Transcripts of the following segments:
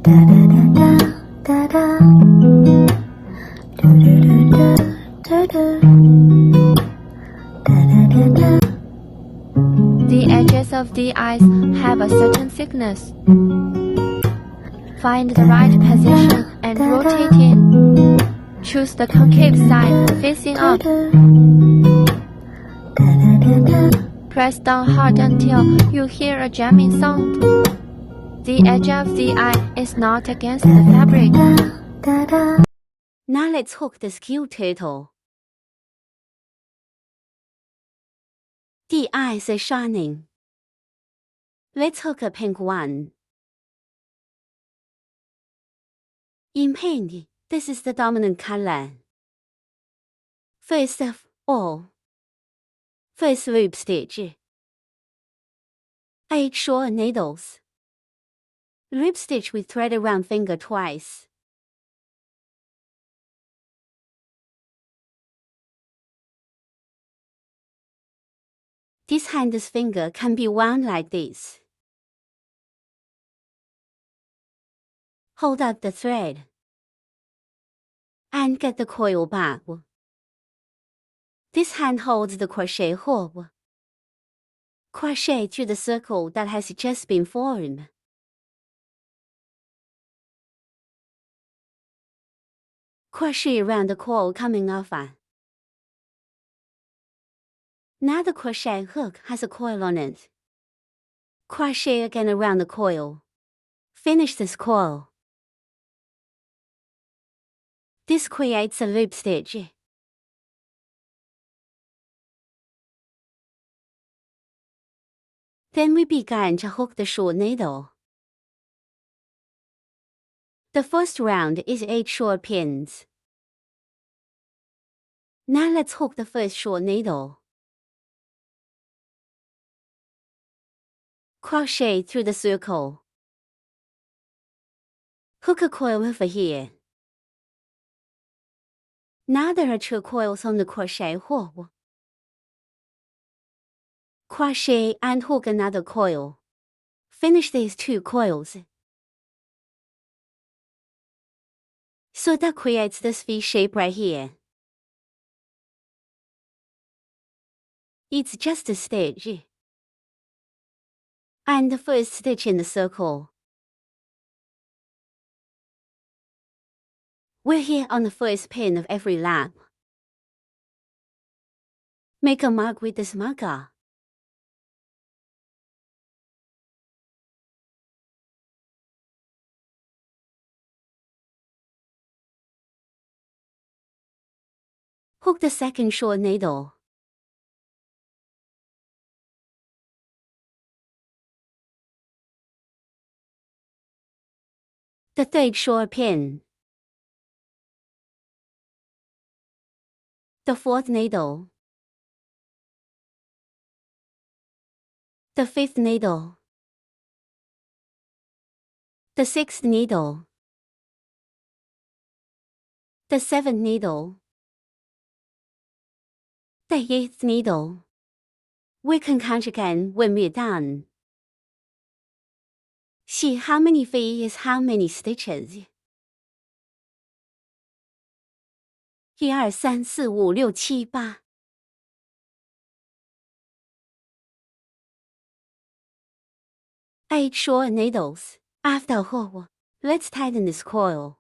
The edges of the eyes have a certain thickness. Find the right position and rotate in. Choose the concave side facing up. Press down hard until you hear a jamming sound. The edge of the eye is not against the fabric. Now let's hook the skew turtle. The eyes are shining. Let's hook a pink one. In pink, this is the dominant color. First of all, first loop stitch. 8 short needles. Loop stitch with thread around finger twice. This hand's finger can be wound like this. Hold up the thread and get the coil back. This hand holds the crochet hook. Crochet through the circle that has just been formed. Crochet around the coil coming off. Now the crochet hook has a coil on it. Crochet again around the coil. Finish this coil. This creates a loop stitch. Then we begin to hook the short needle. The first round is 8 short pins. Now let's hook the first short needle. Crochet through the circle. Hook a coil over here. Now there are 2 coils on the crochet hook. Crochet and hook another coil. Finish these 2 coils. So that creates this V shape right here. It's just a stitch. And the first stitch in the circle. We're here on the first pin of every lap. Make a mark with this marker. Hook the second short needle. The third short pin. The fourth needle. The fifth needle. The sixth needle. The seventh needle. The eighth needle. We can count again when we're done. See how many V is how many stitches. 1、2、3、4、5、6、7、8。8 short needles. After hook, let's tighten this coil.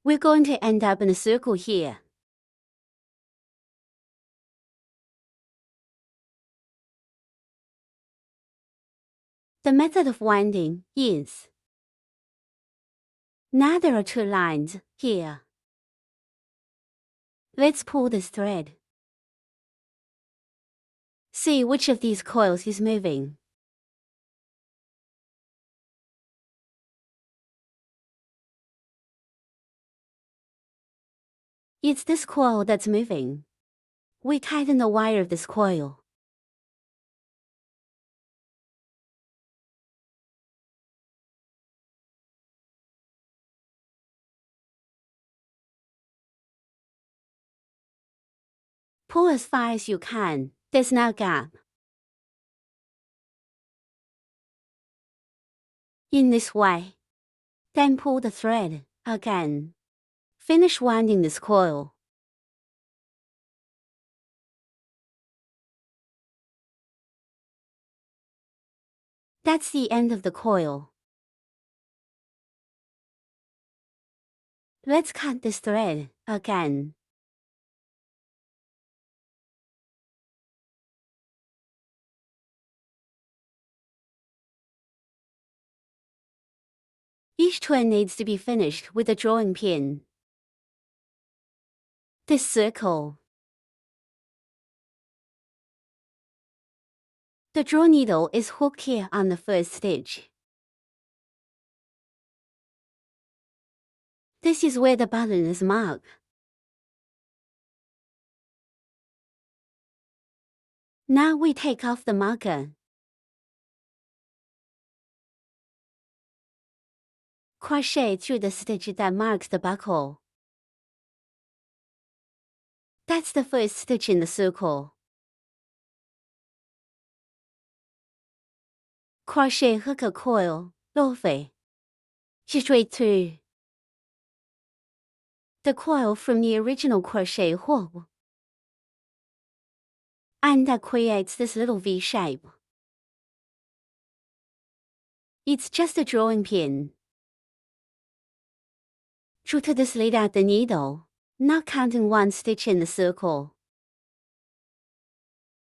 We're going to end up in a circle here. The method of winding is, now there are 2 lines here. Let's pull this thread. See which of these coils is moving. It's this coil that's moving. We tighten the wire of this coil. Pull as far as you can. There's no gap. in this way. Then pull the thread again. Finish winding this coil. That's the end of the coil. Let's cut this thread again. Each twin needs to be finished with a drawing pin. This circle. The draw needle is hooked here on the first stitch. This is where the button is marked. Now we take off the marker. Crochet through the stitch that marks the buckle. That's the first stitch in the circle. Crochet hook a coil, LUNUAFVY, straight through the coil from the original crochet hook. And that creates this little V shape. It's just a drawing pin. Draw to this lead out the needle, not counting one stitch in the circle.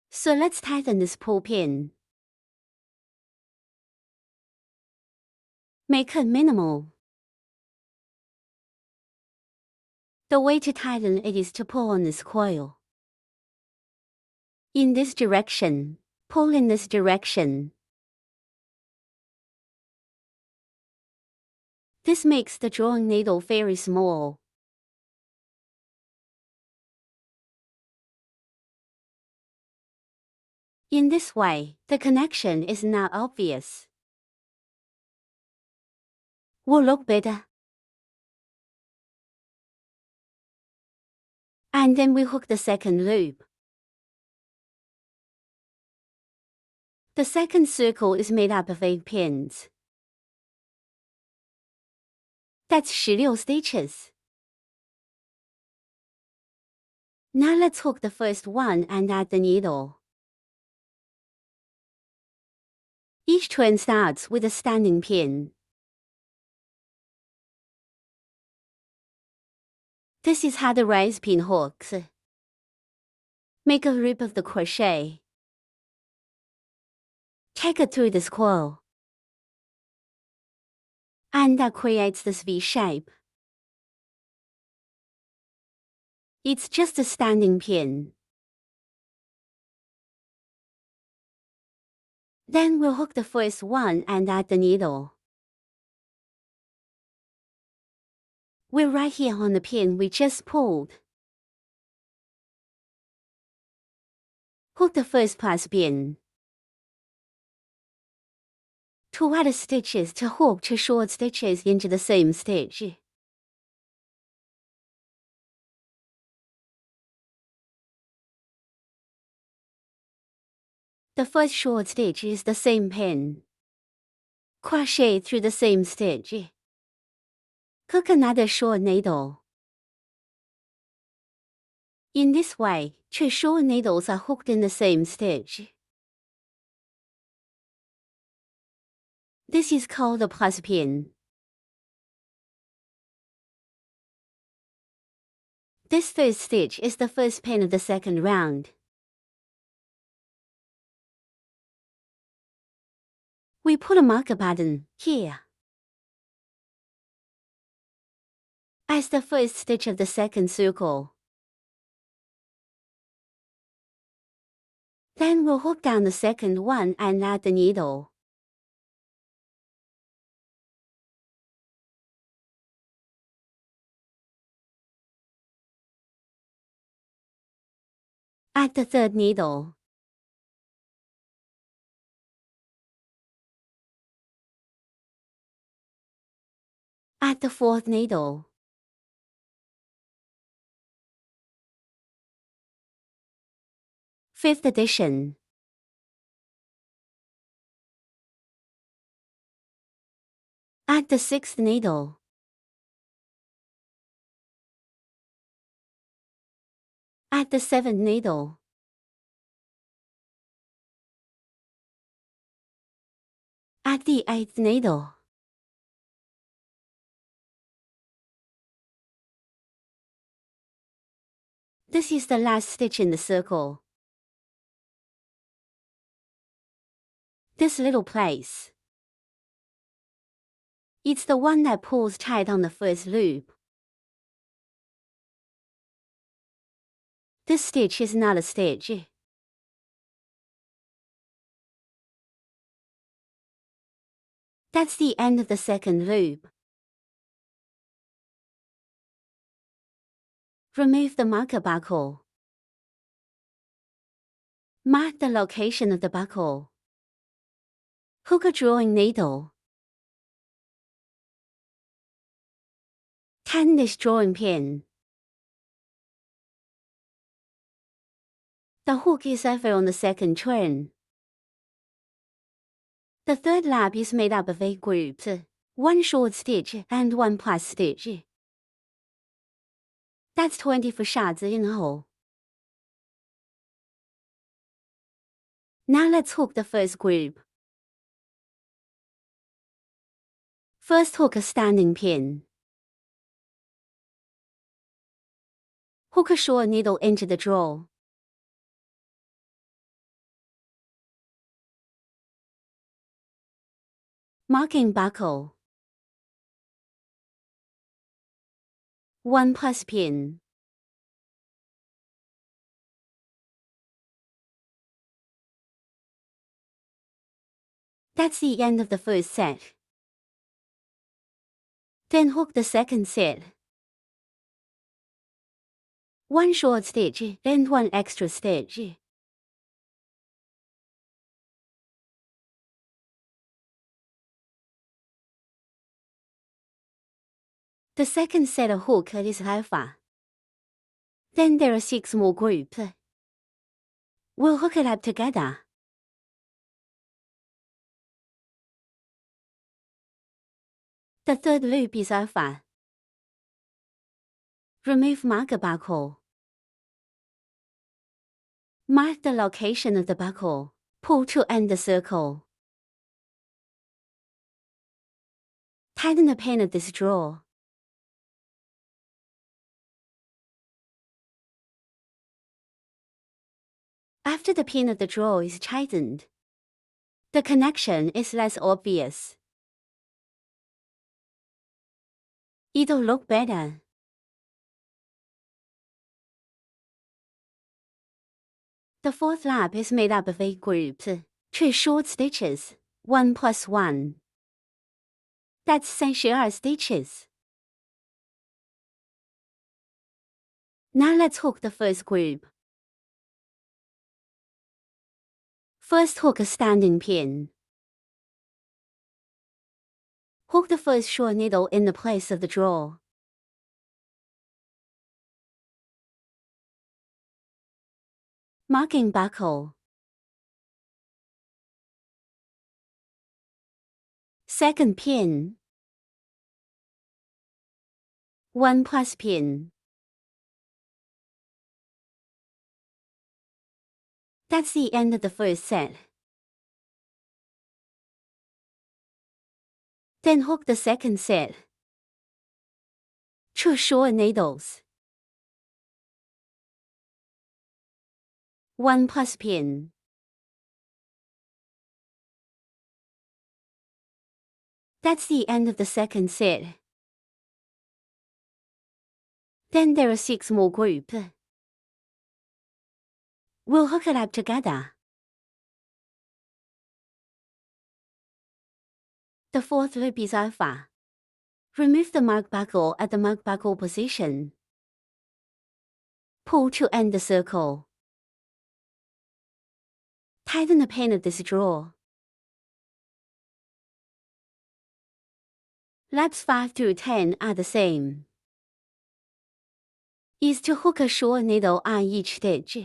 So let's tighten this pull pin. Make it minimal. The way to tighten it is to pull on this coil. In this direction, pull in this direction. This makes the drawing needle very small. In this way, the connection is now obvious. Will look better. And then we hook the second loop. The second circle is made up of 8 pins. That's 16 stitches. Now let's hook the first one and add the needle. Each twin starts with a standing pin. This is how the raised pin hooks. Make a loop of the crochet. Take it through this coil. And that creates this V shape. It's just a standing pin. Then we'll hook the first one and add the needle. We're right here on the pin we just pulled. Hook the first plus pin. 2 added stitches to hook 2 short stitches into the same stitch. The first short stitch is the same pin. Crochet through the same stitch. Hook another short needle. In this way, 2 short needles are hooked in the same stitch. This is called a plus pin. This first stitch is the first pin of the second round. We put a marker button here as the first stitch of the second circle. Then we'll hook down the second one and add the needle. Add the third needle. Add the fourth needle. Fifth addition. At the 6th needle. At the 7th needle. At the 8th needle. This is the last stitch in the circle. This little place. It's the one that pulls tight on the first loop. This stitch is not a stitch. That's the end of the second loop. Remove the marker buckle. Mark the location of the buckle. Hook a drawing needle. Tighten this drawing pin. The hook is over on the second turn. The third lap is made up of 8 groups, 1 short stitch and 1 plus stitch. That's 24 shots in all. Now let's hook the first group. First hook a standing pin. Hook a short needle into the draw. Marking buckle. 1 plus pin. That's the end of the first set. Then hook the second set. 1 short stitch and 1 extra stitch. The second set of hook is alpha. Then there are 6 more groups. We'll hook it up together. The third loop is alpha. Remove marker buckle. Mark the location of the buckle. Pull to end the circle. Tighten the pin of this draw. After the pin of the draw is tightened, the connection is less obvious. It'll look better. The fourth lap is made up of 8 groups, 2 short stitches, 1 plus 1. That's 32 stitches. Now let's hook the first group. First hook a standing pin. Hook the first short needle in the place of the draw. Marking buckle. Second pin. 1 plus pin. That's the end of the first set. Then hook the second set. 2 short needles. 1 plus pin. That's the end of the second set. Then there are 6 more groups. We'll hook it up together. The fourth loop is alpha. Remove the mark buckle at the mark buckle position. Pull to end the circle. Tighten the pin of this draw. Laps 5 through 10 are the same. Is to hook a short needle on each stitch.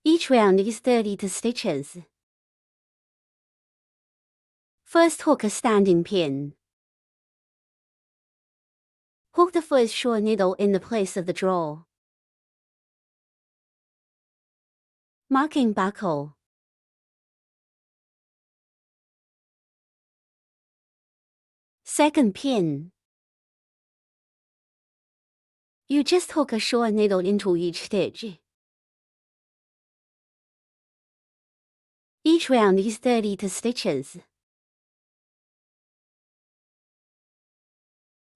Each round is 32 stitches. First hook a standing pin. Hook the first short needle in the place of the draw. Marking buckle. Second pin. You just hook a short needle into each stitch. Each round is 32 stitches.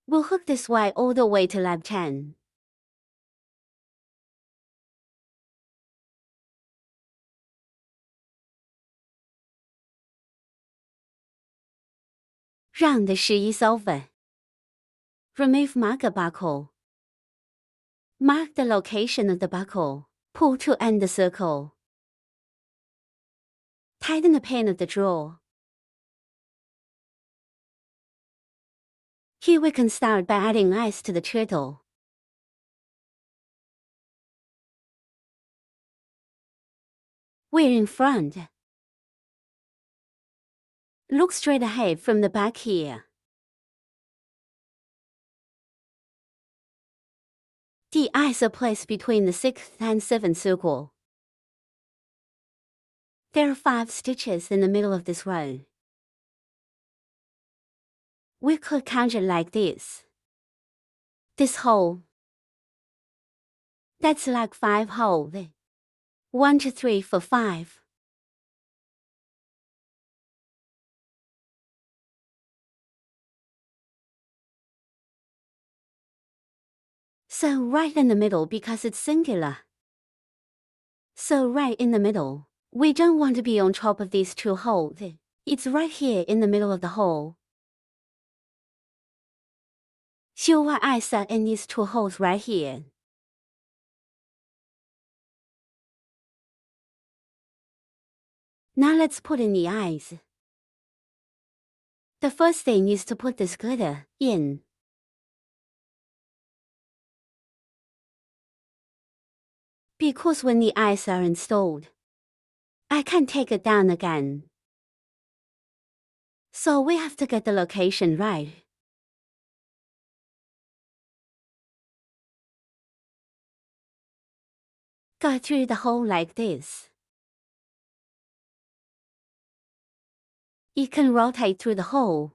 We'll hook this Y all the way to lap 10. Round the 11 over. Remove marker buckle. Mark the location of the buckle. Pull to end the circle. Tighten the pin of the draw. Here we can start by adding eyes to the turtle. We're in front. Look straight ahead from the back here. The eyes are placed between the 6th and 7th circle. There are 5 stitches in the middle of this row. We could count it like this. This hole. That's like 5 holes. 1, 2, 3, 4, 5. So right in the middle because it's singular. So right in the middle. We don't want to be on top of these 2 holes. It's right here in the middle of the hole. Show our eyes are in these 2 holes right here. Now let's put in the eyes. The first thing is to put this glitter in. Because when the eyes are installed, I can't take it down again. So we have to get the location right. Go through the hole like this. You can rotate through the hole.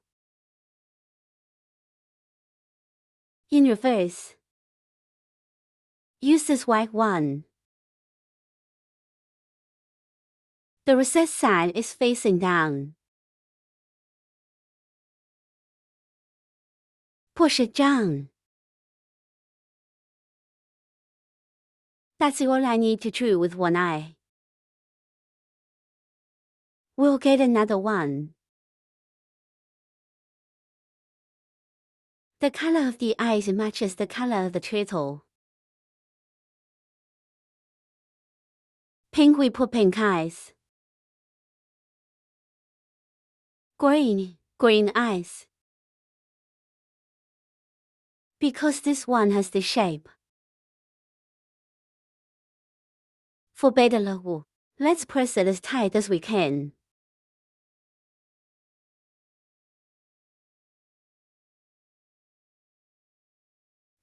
In reverse, use this white one. The recessed side is facing down. Push it down. That's all I need to do with one eye. We'll get another one. The color of the eyes matches the color of the turtle. Pink, we put pink eyes. Green, green eyes. Because this one has this shape. For better logo, let's press it as tight as we can.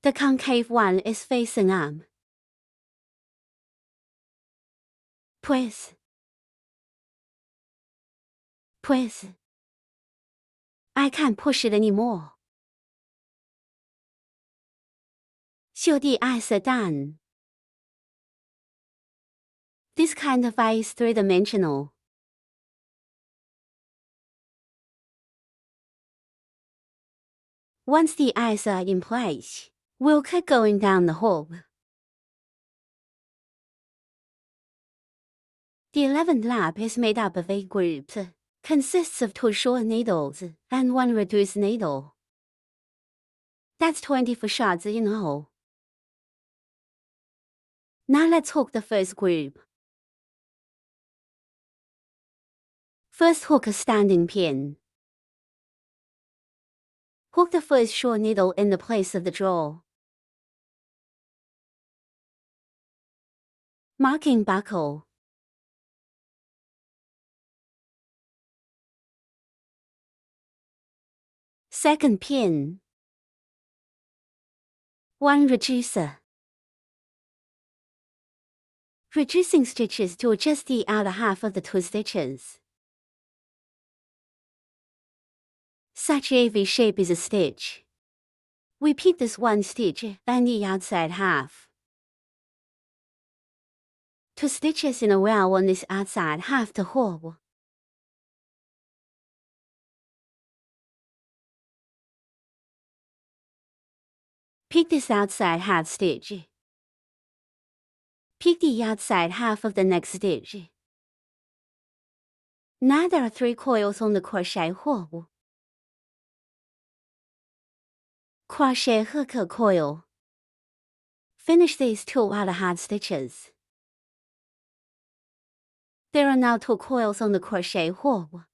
The concave one is facing up. Press. Press. I can't push it anymore. Show the eyes are done. This kind of eye is 3-dimensional. Once the eyes are in place, we'll keep going down the hole. The 11th lap is made up of 8 groups, consists of 2 short needles and 1 reduced needle. That's 24 shots in all. Now let's hook the first group. First hook a standing pin. Hook the first short needle in the place of the draw. Marking buckle. Second pin. 1 reducer. Reducing stitches to adjust the outer half of the 2 stitches. Such a V shape is a stitch. We pick this 1 stitch and the outside half. 2 stitches in a row on this outside half to hold. Pick this outside half stitch. Pick the outside half of the next stitch. Now there are 3 coils on the crochet hook. Crochet hook coil. Finish these 2 outer half stitches. There are now 2 coils on the crochet hook.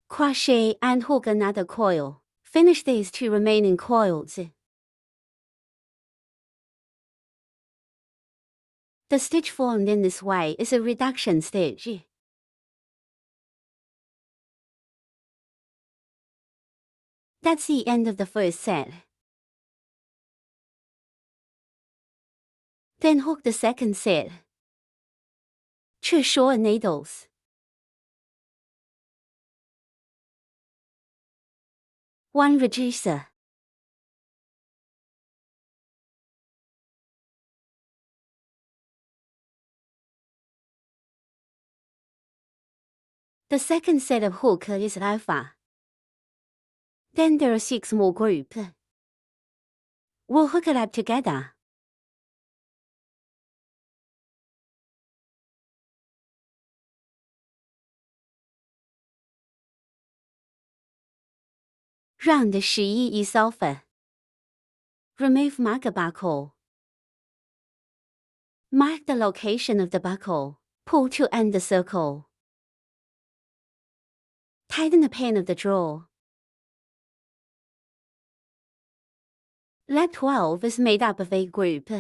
Crochet and hook another coil. Finish these 2 remaining coils. The stitch formed in this way is a reduction stitch. That's the end of the first set. Then hook the second set. Choose short needles. One reducer. The second set of hook is alpha. Then there are 6 more groups. We'll hook it up together. Round 11 is alpha. Remove marker buckle. Mark the location of the buckle. Pull to end the circle. Tighten the pin of the drawer. Lap 12 is made up of 8 groups.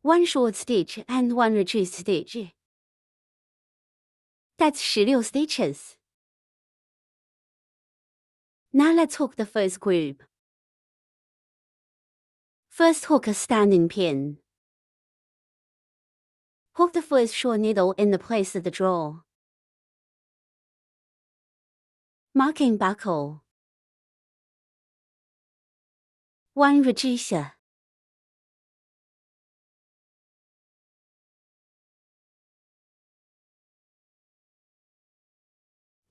1 short stitch and 1 reduced stitch. That's 16 stitches. Now let's hook the first group. First hook a standing pin. Hook the first short needle in the place of the drawer. Marking buckle. 1 reducer.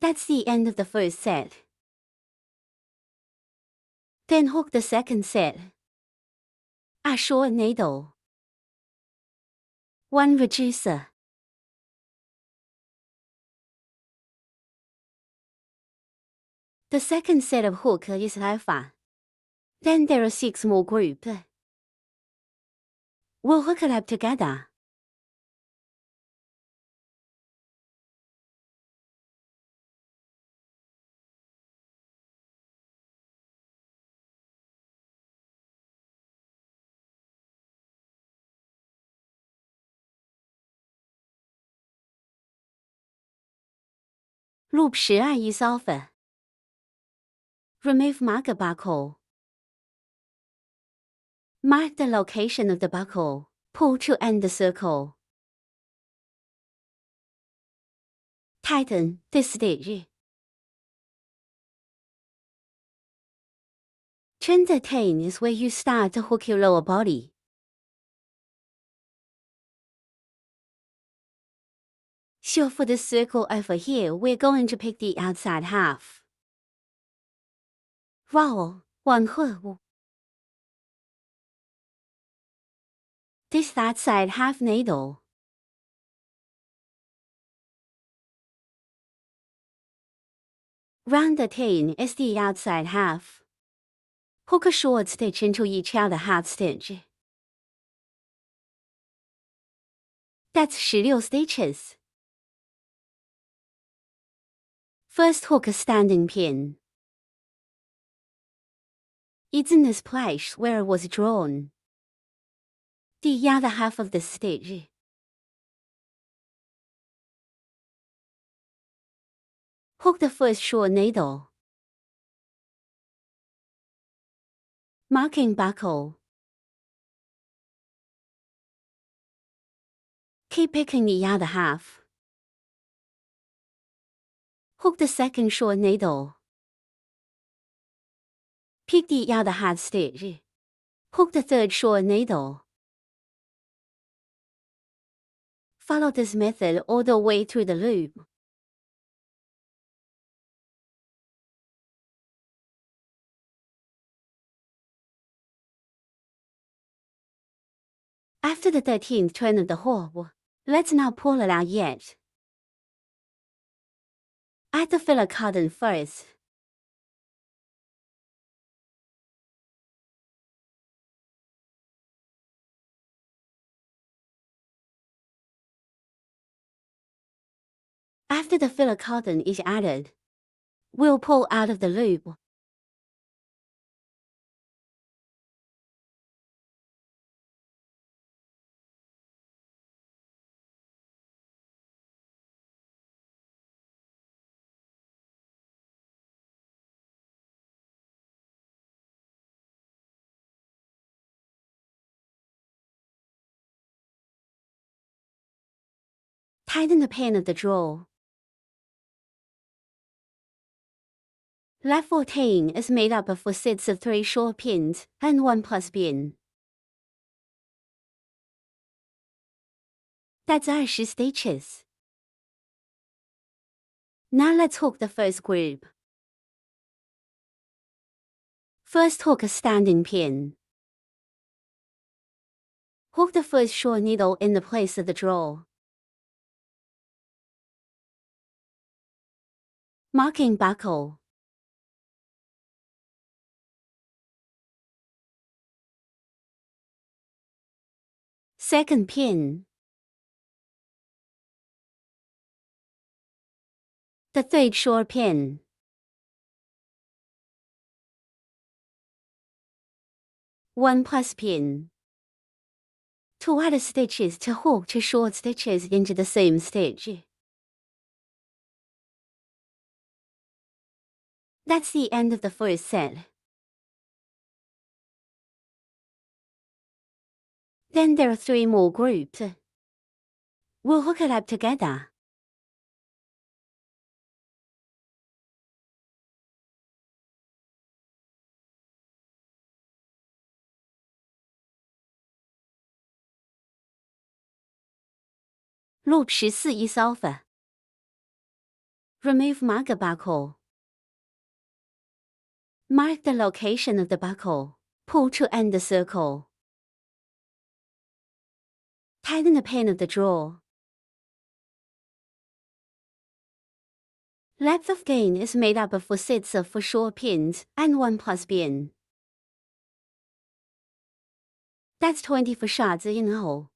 That's the end of the first set. Then hook the second set. A short needle. 1 reducer. The second set of hook is alpha. Then there are 6 more groups. We'll hook it up together. Loop 12 is alpha. Remove marker buckle. Mark the location of the buckle. Pull to end the circle. Tighten this stitch. Turn the tail is where you start to hook your lower body. So for this circle over here, we're going to pick the outside half. Roll 1 hook. This outside half needle. Round the tail is the outside half. Hook a short stitch into each outer half stitch. That's 16 stitches. First hook a standing pin. It's in this place where it was drawn. The other half of the stitch. Hook the first short needle. Marking buckle. Keep picking the other half. Hook the second short needle. Pick the other half stitch. Hook the third short needle. Follow this method all the way through the loop. After the 13th turn of the hook, let's not pull it out yet. Add the filler cotton first. After the filler cotton is added, we'll pull out of the loop. Tighten the pin of the drawer. Lap 14 is made up of 4 sets of 3 short pins and 1 plus pin. That's 20 stitches. Now let's hook the first group. First hook a standing pin. Hook the first short needle in the place of the drawer. Marking buckle. Second pin. The third short pin. One plus pin. 2 added stitches to hook 2 short stitches into the same stitch. That's the end of the first set. Then there are 3 more groups. We'll hook it up together. Loop 14 is over. Remove marker buckle. Mark the location of the buckle. Pull to end the circle. Tighten the pin of the drawer. Lap 15 is made up of 4 sets of 4 short pins and 1 plus pin. That's 24 shots in all.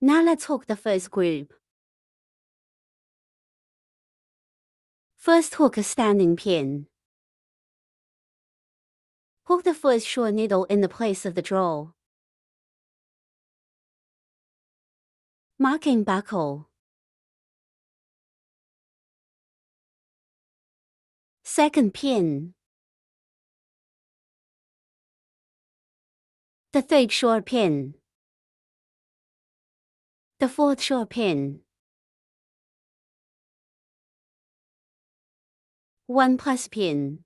Now let's hook the first group. First hook a standing pin. Hook the first short needle in the place of the drawer. Marking buckle. Second pin. The third short pin. The fourth short pin. 1 plus pin.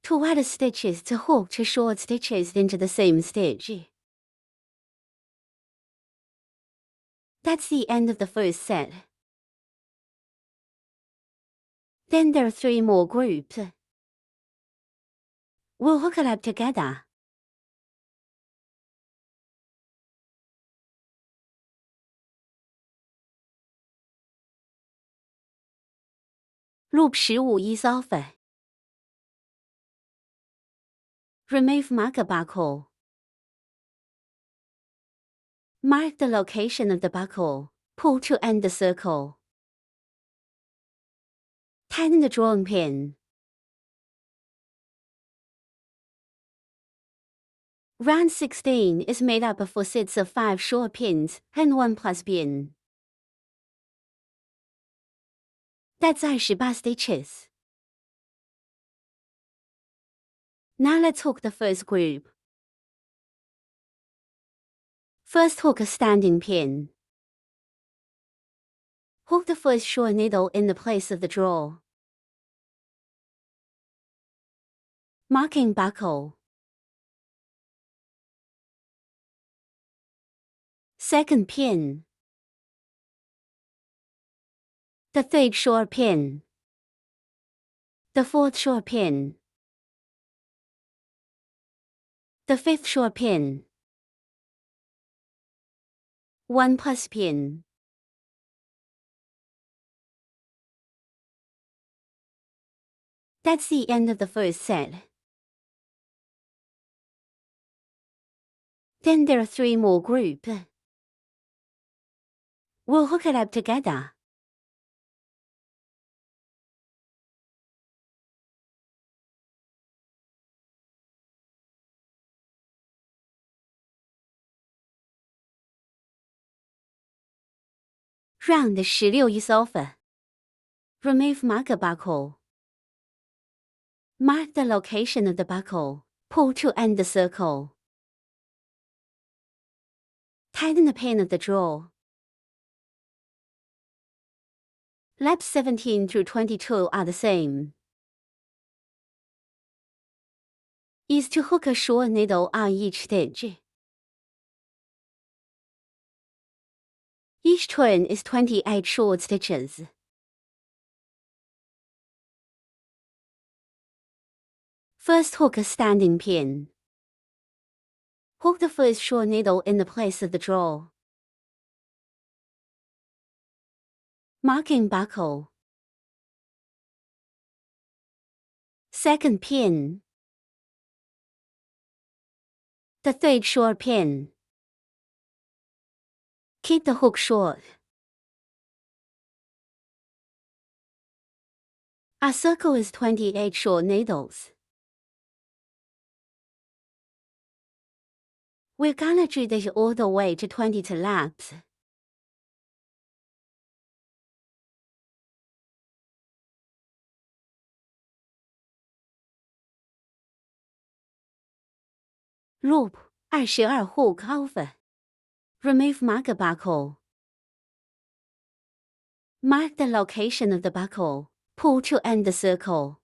2 added stitches to hook 2 short stitches into the same stitch. That's the end of the first set. Then there are 3 more groups. We'll hook it up together. Loop 15 is over. Remove marker buckle. Mark the location of the buckle. Pull to end the circle. Tighten the drawing pin. Round 16 is made up of 4 sets of 5 short pins and 1 plus pin. That's 28 stitches. Now let's hook the first group. First hook a standing pin. Hook the first short needle in the place of the draw. Marking buckle. Second pin. The third short pin. The fourth short pin. The fifth short pin. 1 plus pin. That's the end of the first set. Then there are 3 more groups. We'll hook it up together. Round 16 is off. Remove marker buckle. Mark the location of the buckle. Pull to end the circle. Tighten the pin of the draw. Laps 17 through 22 are the same. Is to hook a short needle on each stitch. Each turn is 28 short stitches. First hook a standing pin. Hook the first short needle in the place of the draw. Marking buckle. Second pin. The third short pin. Keep the hook short. Our circle is 28 short needles. We're gonna do this all the way to 22 laps. Loop 22 hook off. Remove marker buckle. Mark the location of the buckle. Pull to end the circle.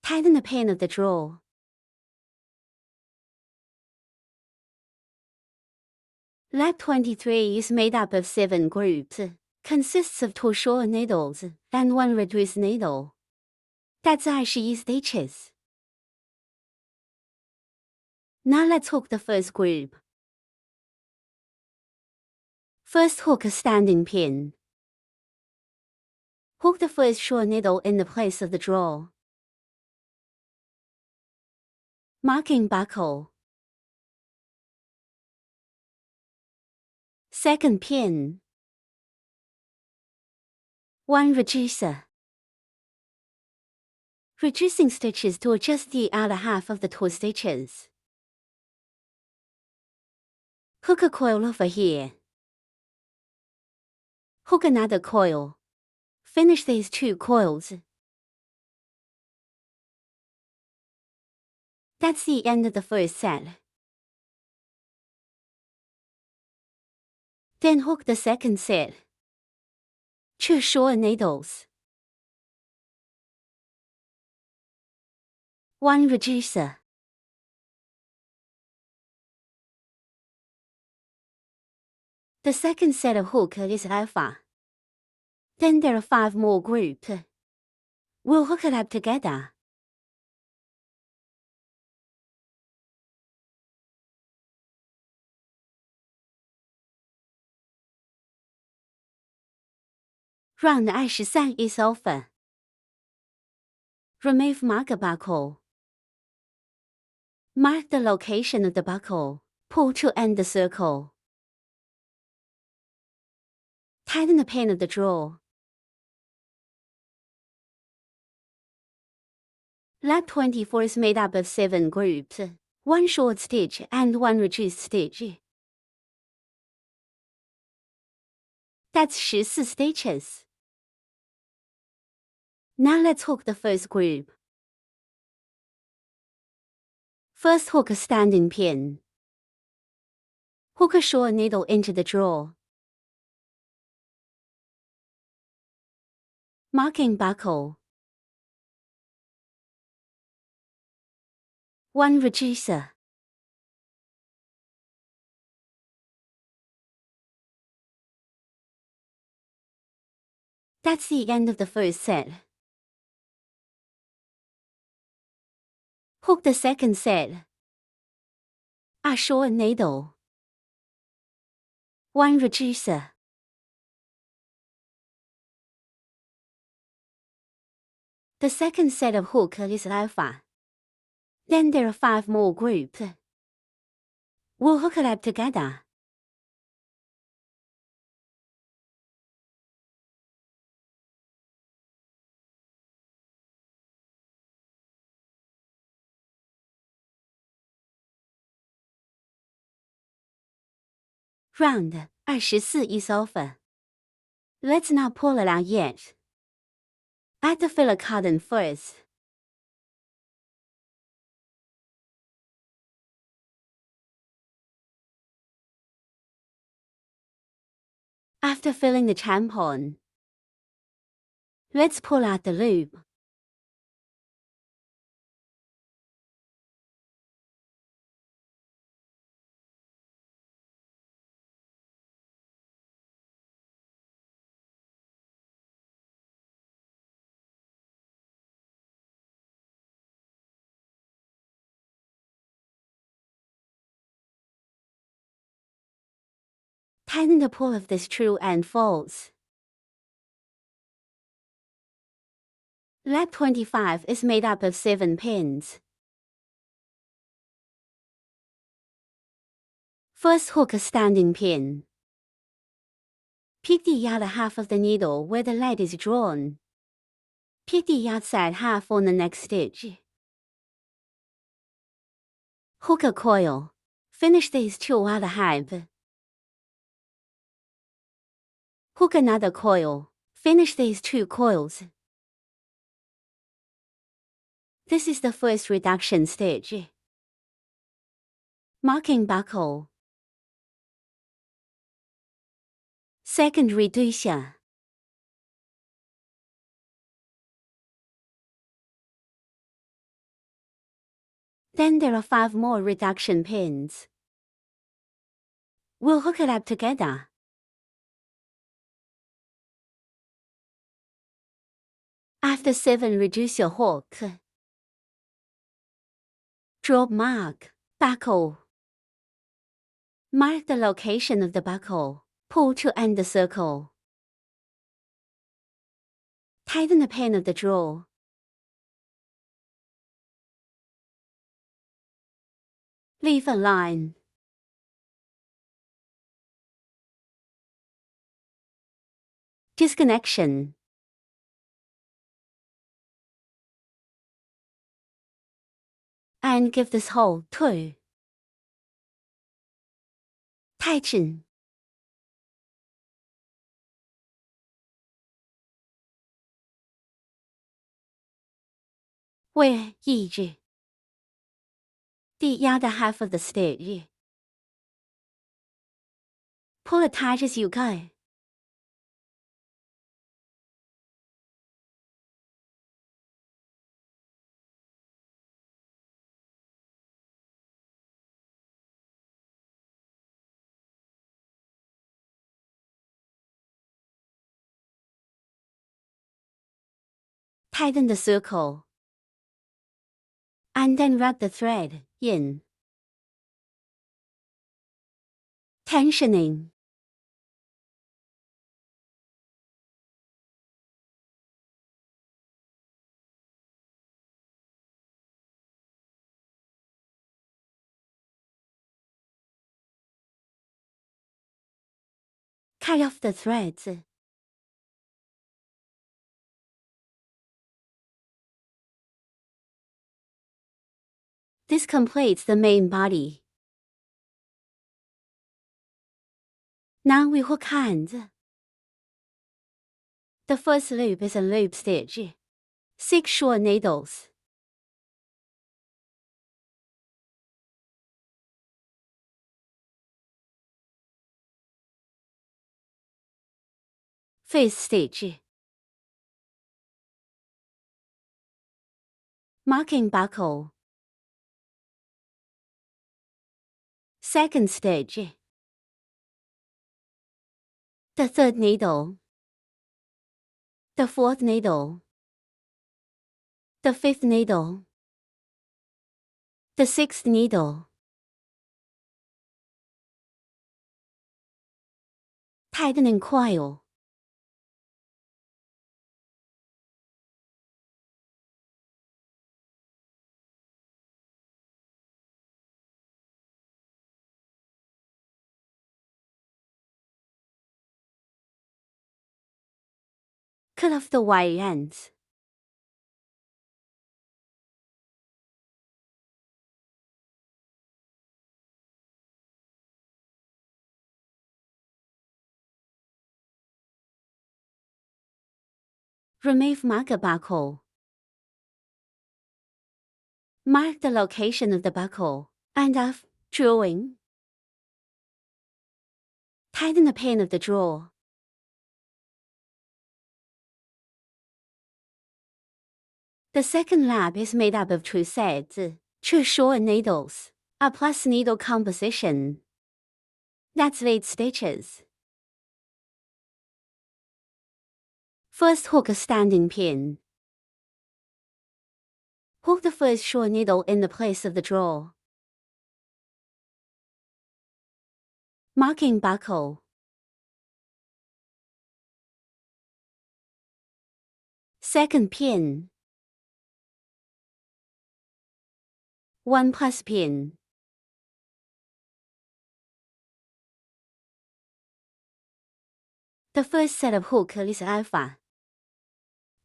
Tighten the pin of the draw. Lap 23 is made up of 7 groups, consists of 2 short needles and 1 reduced needle. That's 21 stitches. Now let's hook the first group. First hook a standing pin. Hook the first short needle in the place of the draw. Marking buckle. Second pin. 1 reducer. Reducing stitches to adjust the outer half of the 2 stitches. Hook a coil over here. Hook another coil. Finish these 2 coils. That's the end of the first set. Then hook the second set. 2 short needles. 1 reducer. The second set of hook is alpha. Then there are 5 more groups. We'll hook it up together. Round 23 is over. Remove marker buckle. Mark the location of the buckle. Pull to end the circle. Tighten the pin of the draw. Lap 24 is made up of 7 groups, 1 short stitch and 1 reduced stitch. That's 14 stitches. Now let's hook the first group. First hook a standing pin. Hook a short needle into the drawer. Marking buckle. 1 reducer. That's the end of the first set. Hook the second set. A short needle. 1 reducer. The second set of hook is alpha. Then there are 5 more groups. We'll hook it up together. Round 24 is over. Let's not pull it out yet. Add the filler cotton first. After filling the tampon, let's pull out the loop. Tighten the pull of this true and false. Lap 25 is made up of 7 pins. First hook a standing pin. Pick the other half of the needle where the lead is drawn. Pick the outside half on the next stitch. Hook a coil. Finish these 2 other halves. Hook another coil. Finish these 2 coils. This is the first reduction stitch. Marking buckle. Second reducer. Then there are 5 more reduction pins. We'll hook it up together. After 7 reducer hook. Drop mark, buckle. Mark the location of the buckle. Pull to end the circle. Tighten the pin of the drawer. Leave a line. Disconnection. And give this hole 2. Tighten. Wear 一指. The other half of the stitch. Pull it tight as you go. Tighten the circle. And then rub the thread in. Tensioning. Cut off the threads. This completes the main body. Now we hook hands. The first loop is a loop stitch. 6 short needles. First stitch. Marking buckle. Second stitch. The third needle. The fourth needle. The fifth needle. The sixth needle. Tightening coil. Cut off the wire ends. Remove marker buckle. Mark the location of the buckle. End of drawing. Tighten the pin of the drawer. The second lap is made up of 2 sets, 2 short needles, a plus needle composition. That's 8 stitches. First hook a standing pin. Hook the first short needle in the place of the drawer. Marking buckle. Second pin. 1 plus pin. The first set of hook is alpha.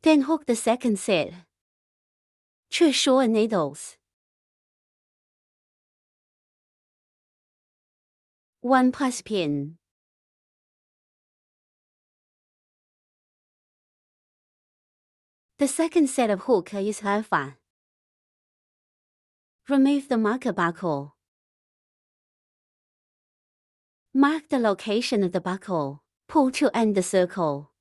Then hook the second set. 2 short needles. 1 plus pin. The second set of hook is alpha. Remove the marker buckle. Mark the location of the buckle. Pull to end the circle.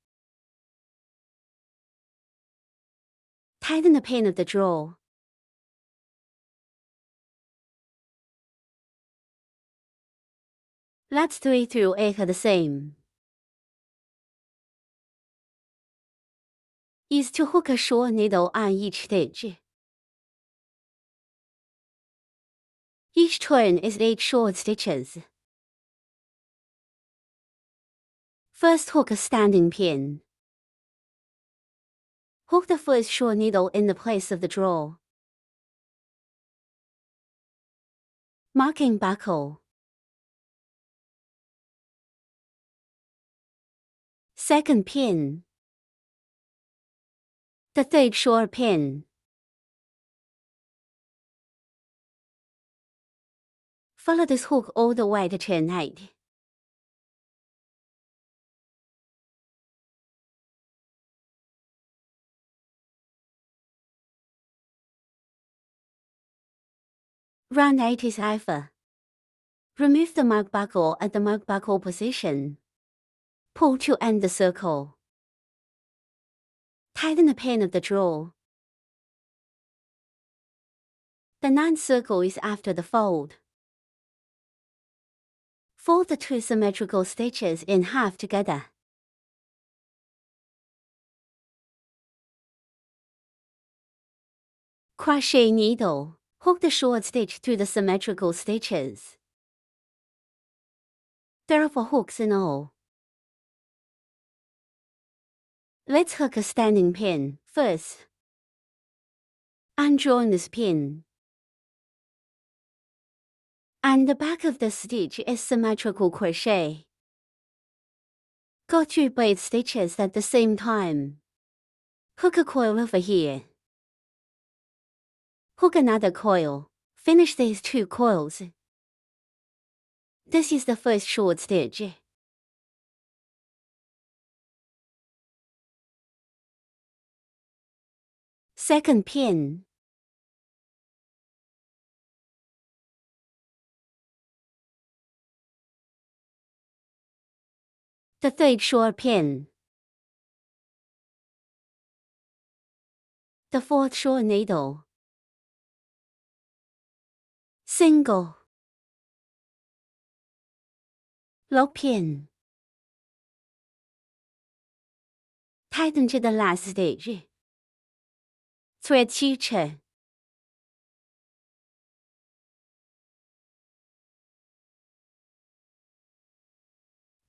Tighten the pin of the drawer. Laps 3 through 8 are the same. Is to hook a short needle on each stitch. Each turn is 8 short stitches. First hook a standing pin. Hook the first short needle in the place of the drawer. Marking buckle. Second pin. The third short pin. Follow this hook all the way to turn 8. Round 8 is alpha. Remove the mark buckle at the mark buckle position. Pull to end the circle. Tighten the pin of the drawer. The 9th circle is after the fold. Fold the 2 symmetrical stitches in half together. Crochet needle. Hook the short stitch through the symmetrical stitches. There are 4 hooks in all. Let's hook a standing pin first. Undrawing this pin. And the back of the stitch is symmetrical crochet. Go through both stitches at the same time. Hook a coil over here. Hook another coil. Finish these 2 coils. This is the first short stitch. Second pin. The third short pin. The fourth short needle. Single. Lock pin. Tighten to the last stitch. Thread 7层.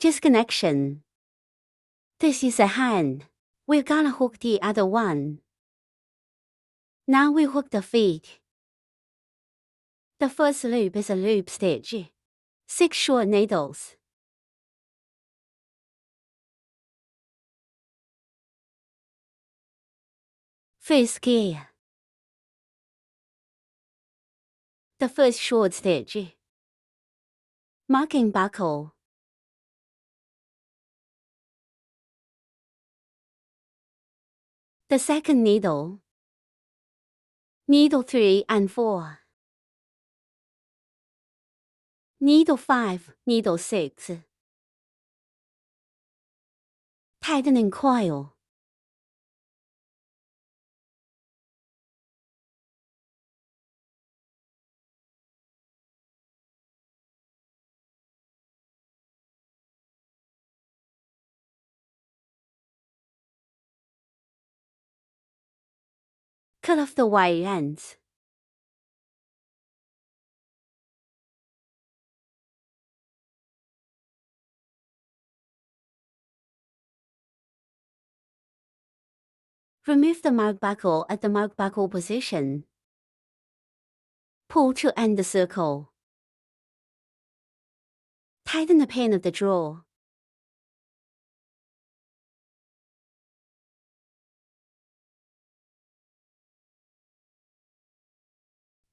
Disconnection. This is a hand. We're gonna hook the other one. Now we hook the feet. The first loop is a loop stitch. 6 short needles. First gear. The first short stitch. Marking buckle. The second needle. Needle 3 and 4. Needle 5, needle 6. Tightening coil. Cut off the wire ends. Remove the mark buckle at the mark buckle position. Pull to end the circle. Tighten the pin of the drawer.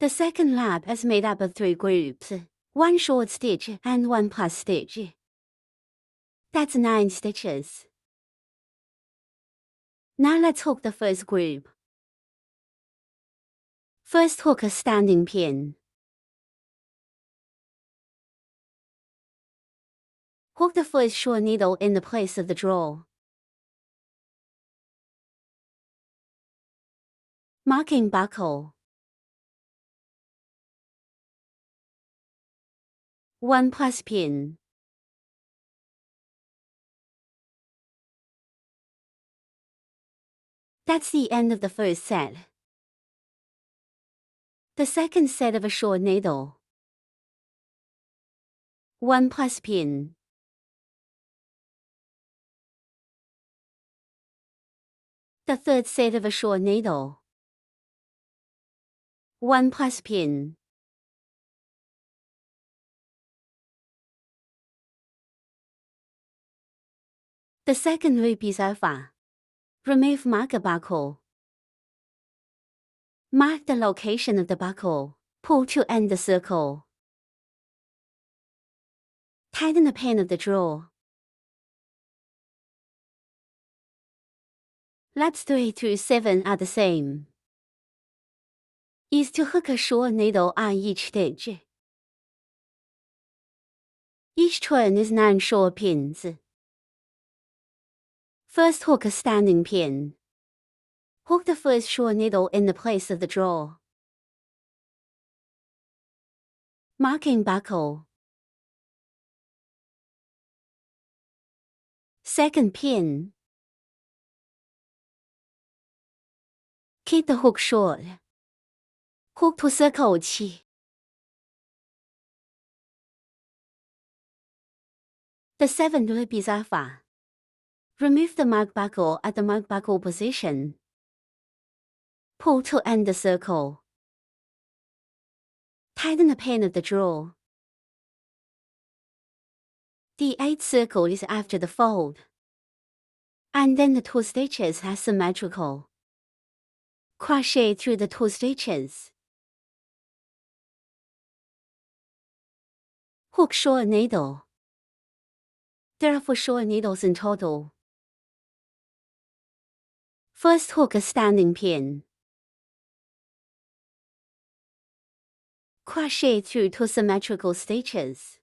The second lap is made up of 3 groups, 1 short stitch and 1 plus stitch. That's 9 stitches. Now let's hook the first group. First hook a standing pin. Hook the first short needle in the place of the drawer. Marking buckle. 1 plus pin. That's the end of the first set. The second set of a short needle. 1 plus pin. The third set of a short needle. 1 plus pin. The second loop is alpha. Remove marker buckle. Mark the location of the buckle. Pull to end the circle. Tighten the pin of the drawer. Laps 3 through 7 are the same. Is to hook a short needle on each stitch. Each turn is 9 short pins. First hook a standing pin. Hook the first short needle in the place of the drawer. Marking buckle. Second pin. Keep the hook short. Hook to circle 7. The seventh loop is alpha. Remove the mark buckle at the mark buckle position. Pull to end the circle. Tighten the pin of the drawer. The 8th circle is after the fold. And then the 2 stitches are symmetrical. Crochet through the 2 stitches. Hook short needle. There are 4 short needles in total. First hook a standing pin. Crochet through 2 symmetrical stitches.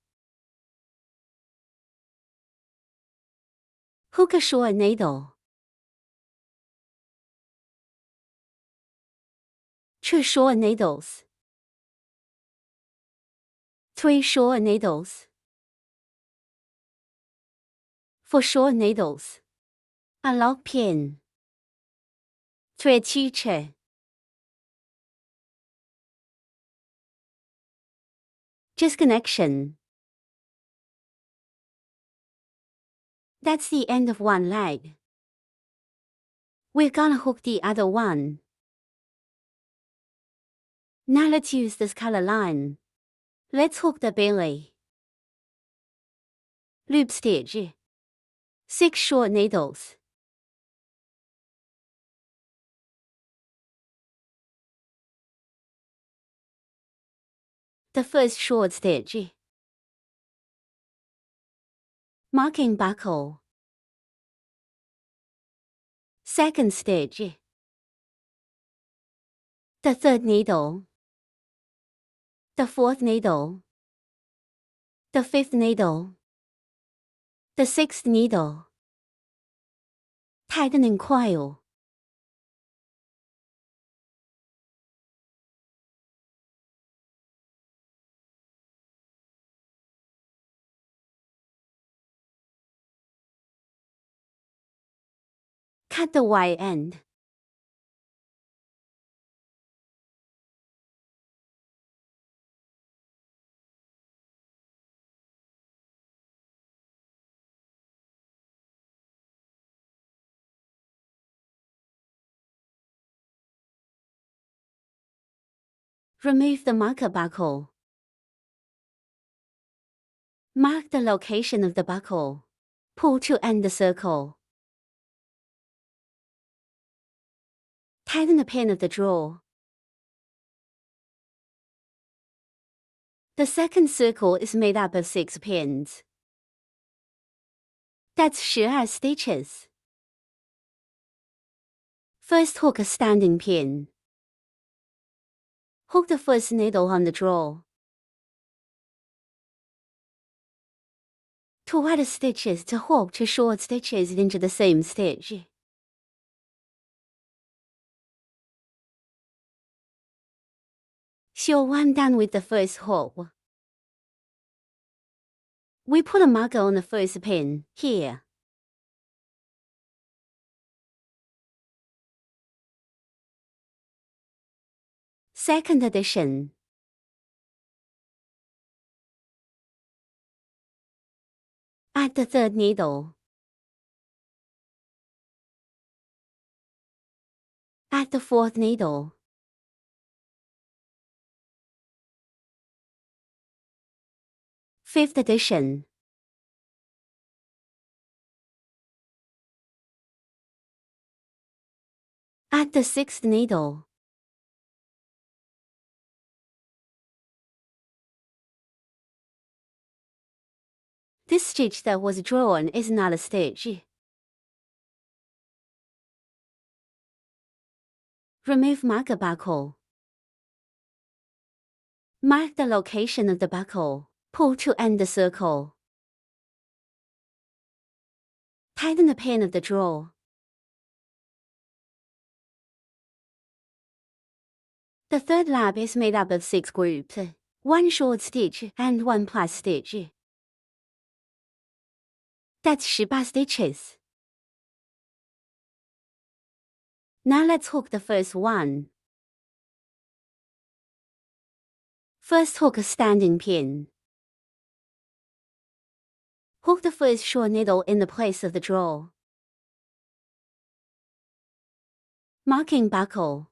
Hook a short needle. 2 short needles, 3 short needles, 4 short needles, a lock pin, thread teacher, just connection. That's the end of one leg. We're gonna hook the other one. Now let's use this color line. Let's hook the belly. Loop stitch, 6 short needles, the first short stitch, marking buckle, second stitch, the third needle, the fourth needle, the fifth needle, the sixth needle, tightening coil, cut the wide end, remove the marker buckle. Mark the location of the buckle. Pull to end the circle. Tighten the pin of the drawer. The second circle is made up of 6 pins. That's 12 stitches. First hook a standing pin. Hook the first needle on the drawer. 2 wide stitches to hook 2 short stitches into the same stitch. Sew one down with the first hook. We put a marker on the first pin, here. Second addition. Add the third needle. Add the fourth needle. Fifth addition. Add the sixth needle. This stitch that was drawn is not a stitch. Remove marker buckle. Mark the location of the buckle. Pull to end the circle. Tighten the pin of the drawer. The third lap is made up of 6 groups, 1 short stitch and 1 plus stitch. That's 18 stitches. Now let's hook the first one. First hook a standing pin. Hook the first short needle in the place of the drawer. Marking buckle.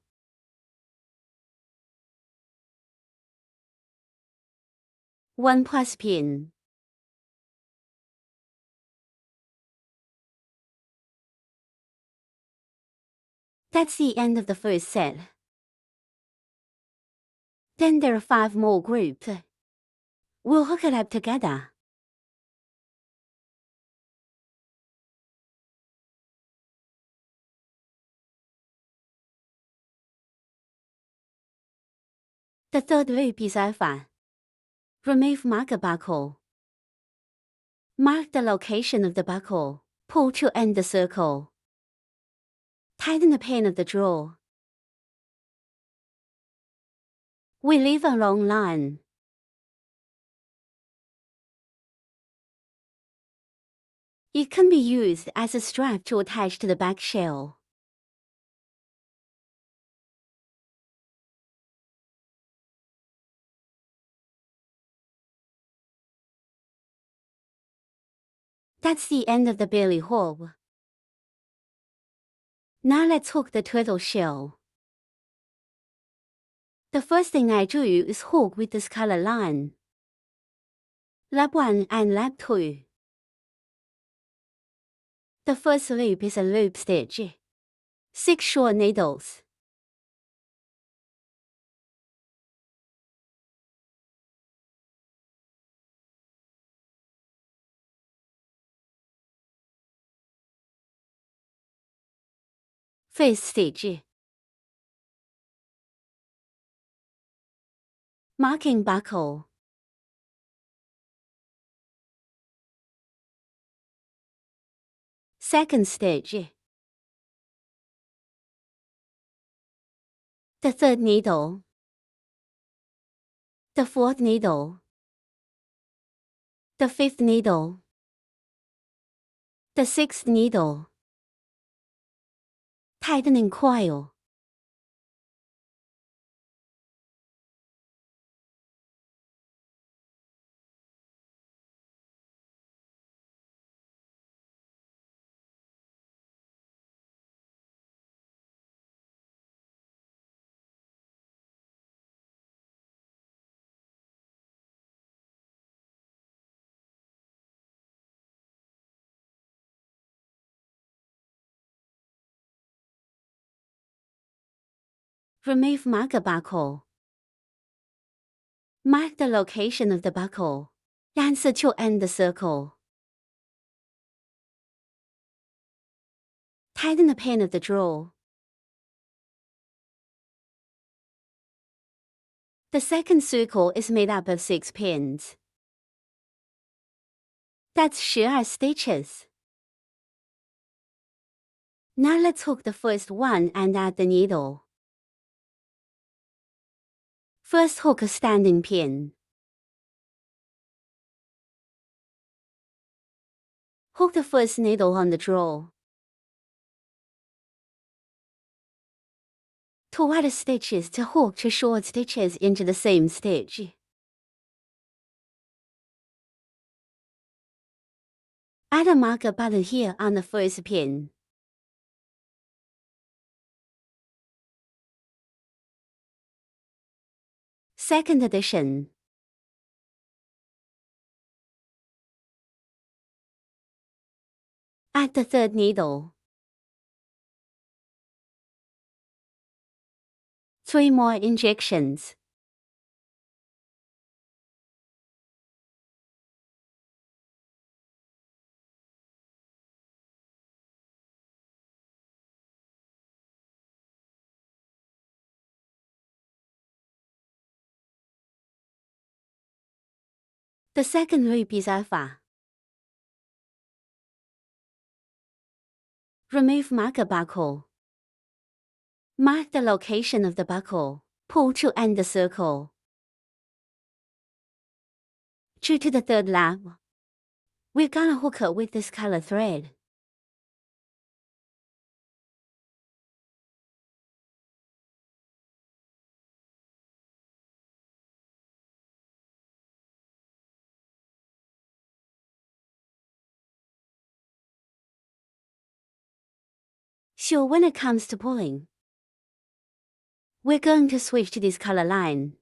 One plus pin. That's the end of the first set. Then there are 5 more groups. We'll hook it up together. The third loop is over. Remove marker buckle. Mark the location of the buckle. Pull to end the circle. Tighten the pin of the drawer. We leave a long line. It can be used as a strap to attach to the back shell. That's the end of the belly hole. Now let's hook the turtle shell. The first thing I do is hook with this color line. Lap 1 and lap 2. The first loop is a loop stitch. 6 short needles. First stitch. Marking buckle. Second stitch. The third needle. The fourth needle. The fifth needle. The sixth needle. Tightening coil. Remove marker buckle. Mark the location of the buckle. Answer to end the circle. Tighten the pin of the drawer. The second circle is made up of 6 pins. That's 12 stitches. Now let's hook the first one and add the needle. First hook a standing pin. Hook the first needle on the drawer. 2 wide stitches to hook 2 short stitches into the same stitch. Add a marker button here on the first pin. Second addition. Add the third needle. 3 more injections. The second loop is alpha. Remove marker buckle. Mark the location of the buckle. Pull to end the circle. True to the third lap. We're gonna hook it with this color thread. So when it comes to pulling, we're going to switch to this color line.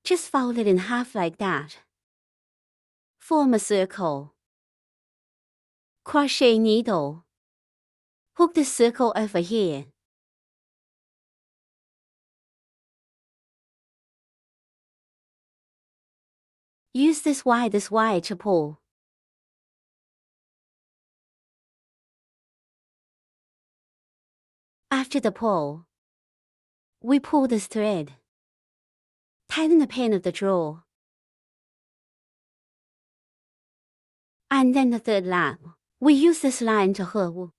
Just fold it in half like that. Form a circle. Crochet needle. Hook the circle over here. Use this Y to pull. After the pull, we pull this thread. Tighten the pin of the drawer. And then the third lap, we use this line to hook.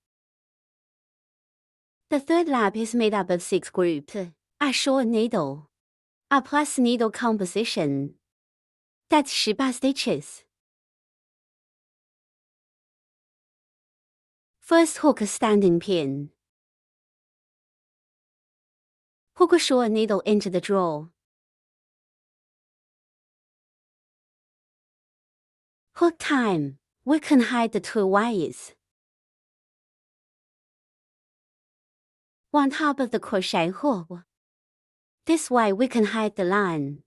The third lap is made up of 6 groups, a short needle, a plus needle composition. That's 18 stitches. First hook a standing pin. Hook a short needle into the drawer. Hook time. We can hide the 2 wires. On top of the crochet hook. This way we can hide the line.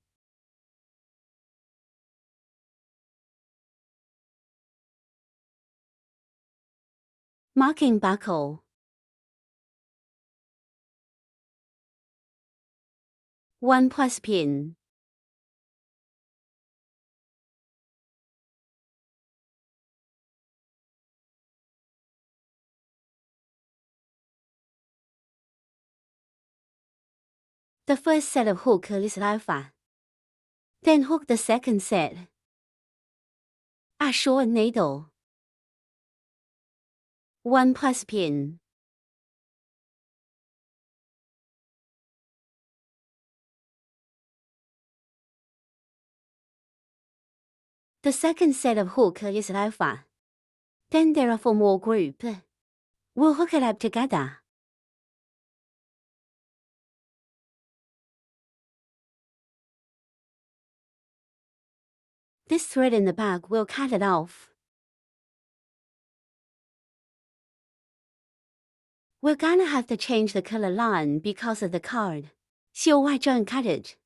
Marking buckle. 1 plus pin. The first set of hook is alpha. Then hook the second set. A short needle. 1 plus pin. The second set of hook is alpha. Then there are 4 more groups. We'll hook it up together. This thread in the back will cut it off. We're gonna have to change the color line because of the card. So why don't cut it?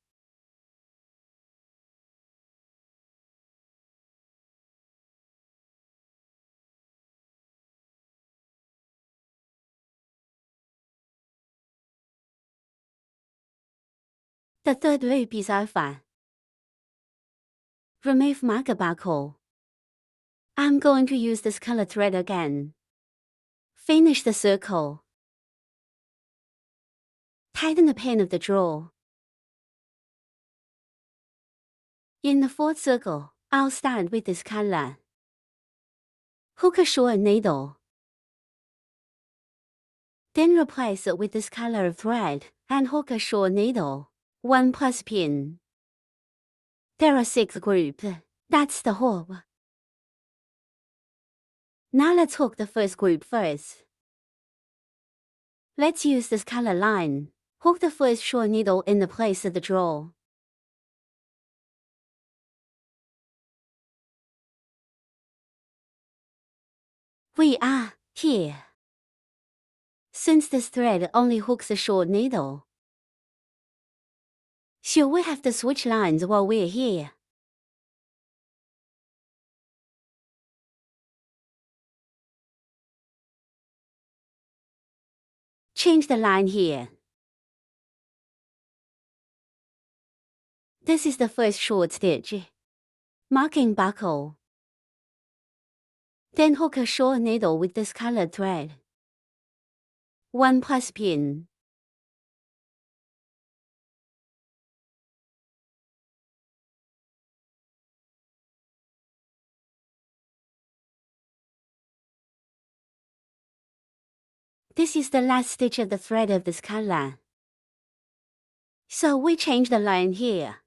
The third loop is alpha. Remove marker buckle. I'm going to use this color thread again. Finish the circle. Tighten the pin of the drawer. In the 4th circle, I'll start with this color. Hook a short needle. Then replace it with this color of thread and hook a short needle. 1 plus pin. There are 6 groups. That's the hook. Now let's hook the first group first. Let's use this color line. Hook the first short needle in the place of the drawer. We are here. Since this thread only hooks a short needle, so we have to switch lines while we're here. Change the line here. This is the first short stitch. Marking buckle. Then hook a short needle with this colored thread. 1 plus pin. This is the last stitch of the thread of this color. So we change the line here.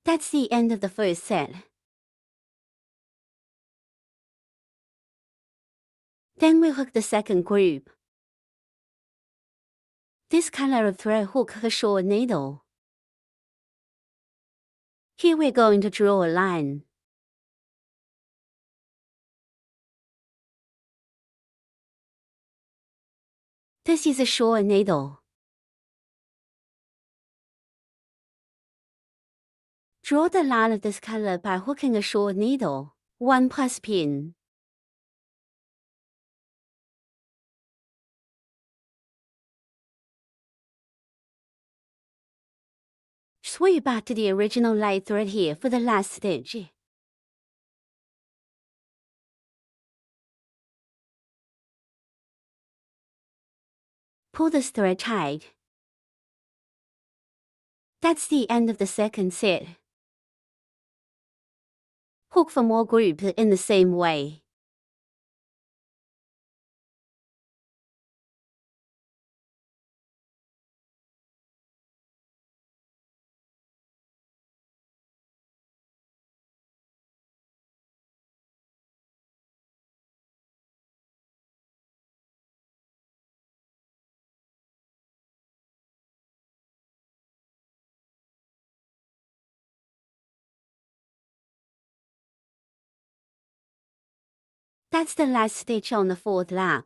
That's the end of the first set. Then we hook the second group. This color of thread hook a short needle. Here we're going to draw a line. This is a short needle. Draw the line of this color by hooking a short needle. 1 plus pin. Sweep back to the original light thread here for the last stitch. Pull this thread tight. That's the end of the second set. Hook for more group in the same way. That's the last stitch on the 4th lap.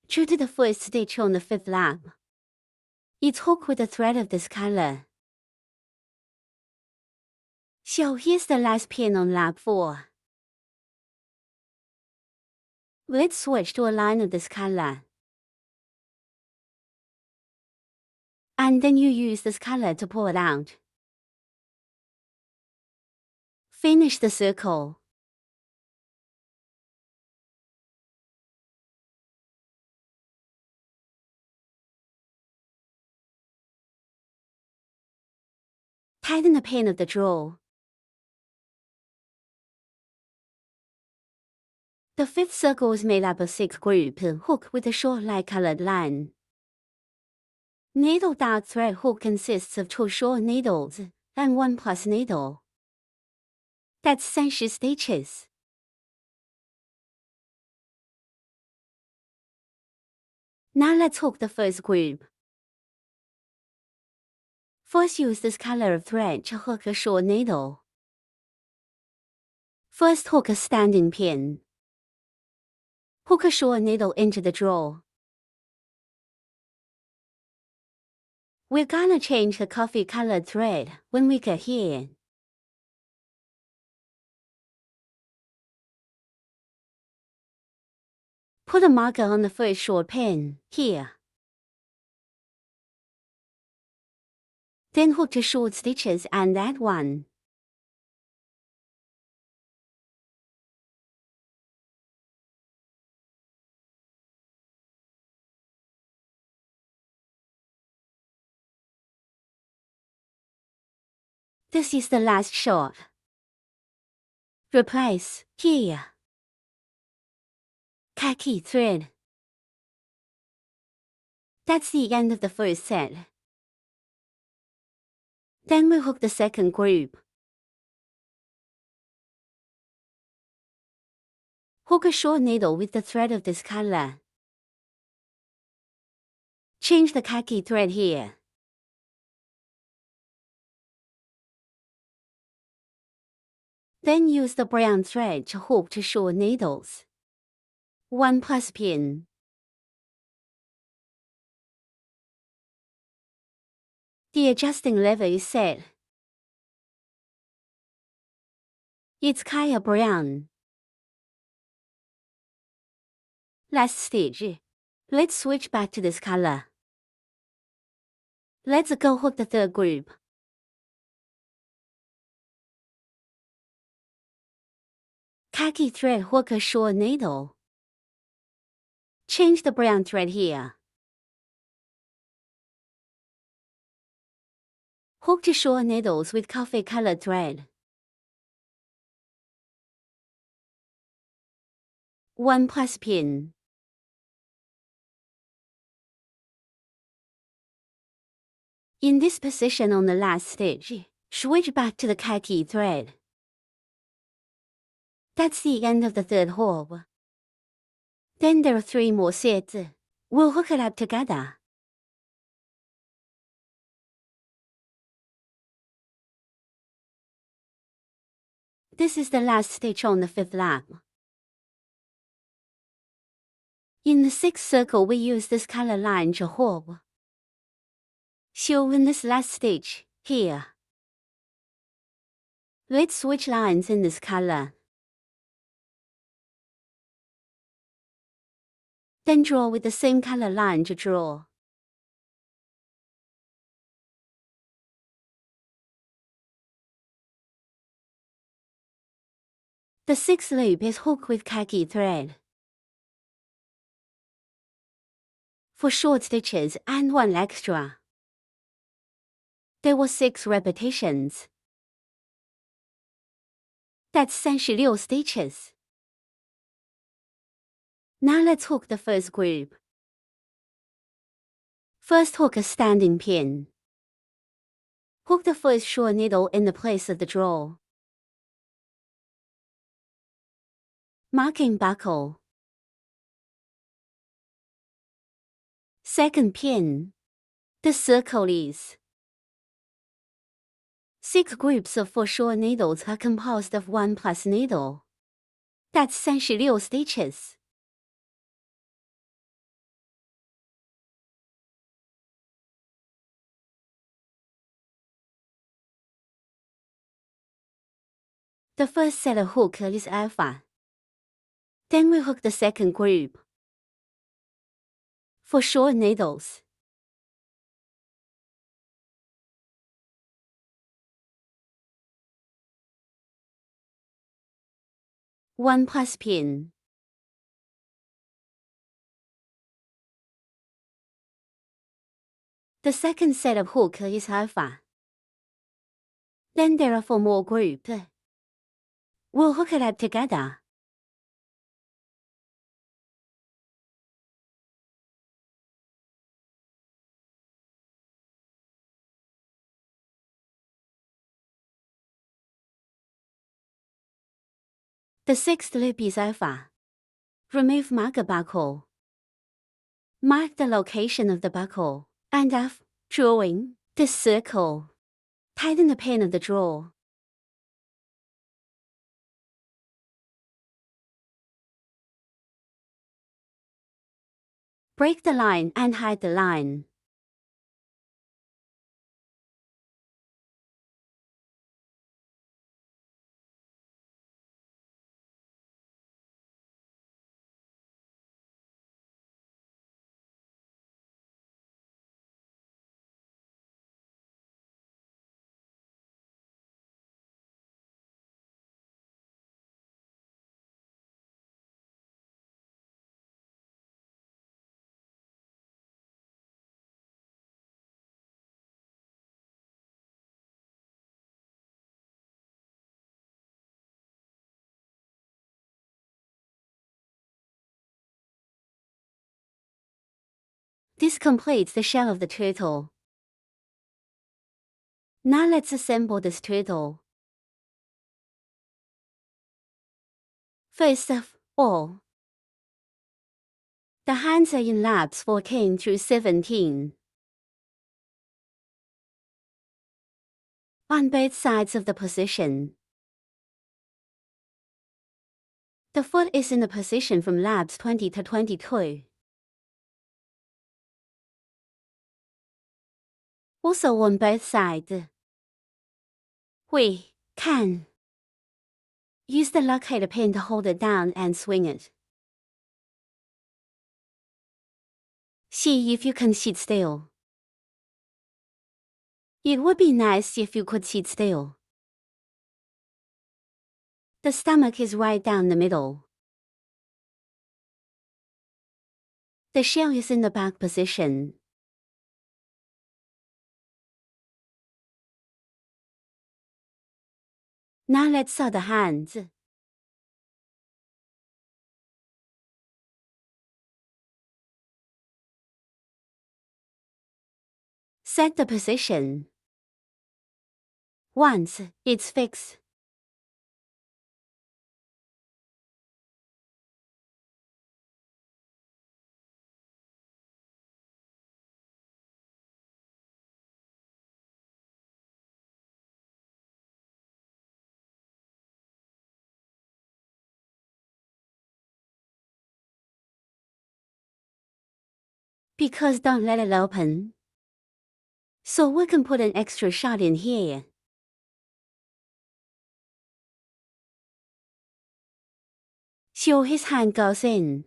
True to the first stitch on the 5th lap, it's hooked with a thread of this color. So here's the last pin on lap 4. Let's switch to a line of this color. And then you use this color to pull it out. Finish the circle. Tighten the pin of the draw. The 5th circle is made up of 6 group hook with a short light-colored line. Needle dot thread hook consists of 2 short needles and 1 plus needle. That's 30 stitches. Now let's hook the first group. First use this color of thread to hook a short needle. First hook a standing pin. Hook a short needle into the draw. We're gonna change the coffee-colored thread when we get here. Put a marker on the first short pin, here. Then hook the short stitches and that one. This is the last shot. Replace, here. Khaki thread. That's the end of the first set. Then we hook the second group. Hook a short needle with the thread of this color. Change the khaki thread here. Then use the brown thread to hook 2 short needles. 1 plus pin. The adjusting lever is set. It's kinda brown. Last stitch. Let's switch back to this color. Let's go hook the third group. Khaki thread hook a short needle. Change the brown thread here. Hook 2 short needles with coffee-colored thread. 1 plus pin. In this position on the last stitch, switch back to the khaki thread. That's the end of the third hook. Then there are 3 more sets. We'll hook it up together. This is the last stitch on the 5th lap. In the 6th circle we use this color line to hook. So in this last stitch, here. Let's switch lines in this color. Then draw with the same color line to draw. The 6th loop is hooked with khaki thread. For short stitches and 1 extra. There were 6 repetitions. That's 36 stitches. Now let's hook the first group. First, hook a standing pin. Hook the first short needle in the place of the draw. Marking buckle. Second pin. The circle is 6 groups of 4 short needles are composed of 1 plus needle. That's 36 stitches. The first set of hook is alpha. Then we hook the second group. 4 short needles. One plus pin. The second set of hook is alpha. Then there are 4 more groups. We'll hook it up together. The sixth loop is alpha. Remove marker buckle. Mark the location of the buckle, and after drawing the circle, tighten the pin of the draw. Break the line and hide the line. This completes the shell of the turtle. Now let's assemble this turtle. First of all, the hands are in laps 14 through 17. On both sides of the position. The foot is in the position from laps 20 to 22. Also on both sides. We can use the locator pin to hold it down and swing it. See if you can sit still. It would be nice if you could sit still. The stomach is right down the middle. The shell is in the back position. Now let's sew the hands. Set the position. Once it's fixed, because don't let it open. So we can put an extra shot in here. So his hand goes in.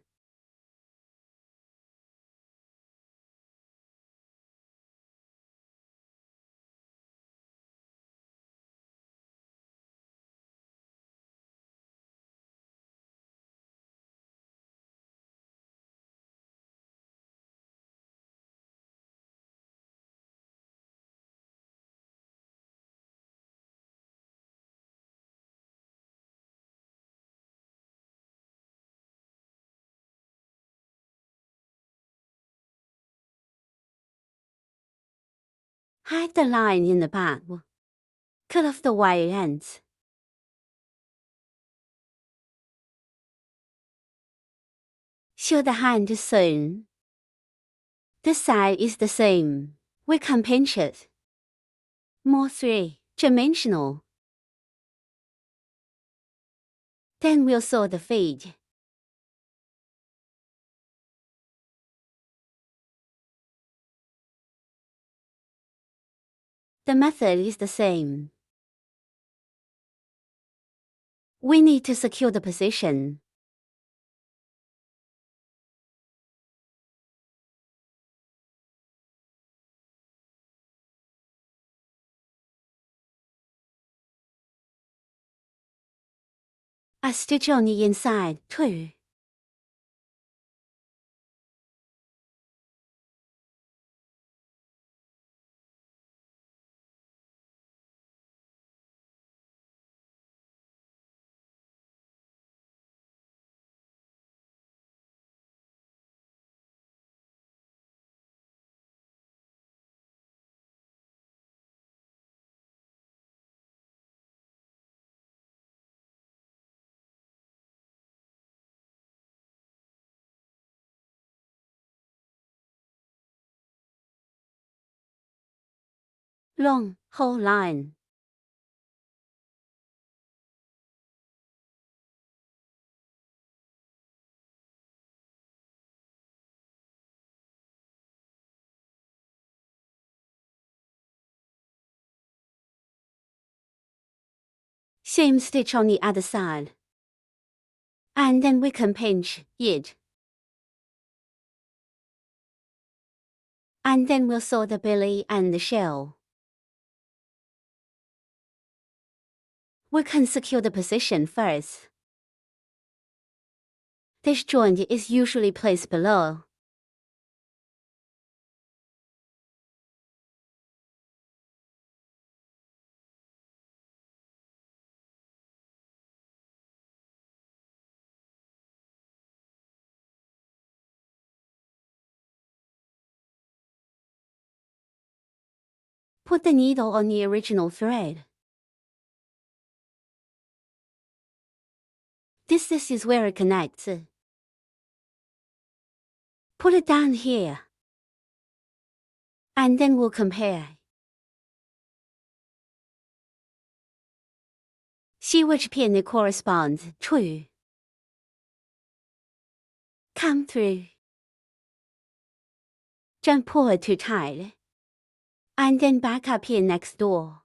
Hide the line in the back. Cut off the wire ends. Show the hand sewn. The side is the same. We can pinch it. More three-dimensional. Then we'll sew the feet. The method is the same. We need to secure the position. A stitch on the inside, too. Long, whole line. Same stitch on the other side. And then we can pinch it. And then we'll sew the belly and the shell. We can secure the position first. This joint is usually placed below. Put the needle on the original thread. This is where it connects. Put it down here. And then we'll compare. See which pin it corresponds to. Come through. Don't pull it too tight. And then back up here next door.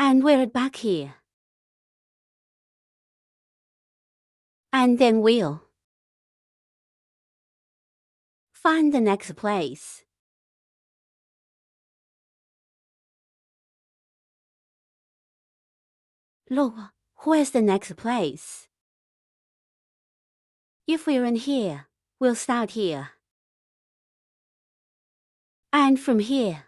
And wear it back here. And then we'll find the next place. Look, where's the next place? If we're in here, we'll start here. And from here,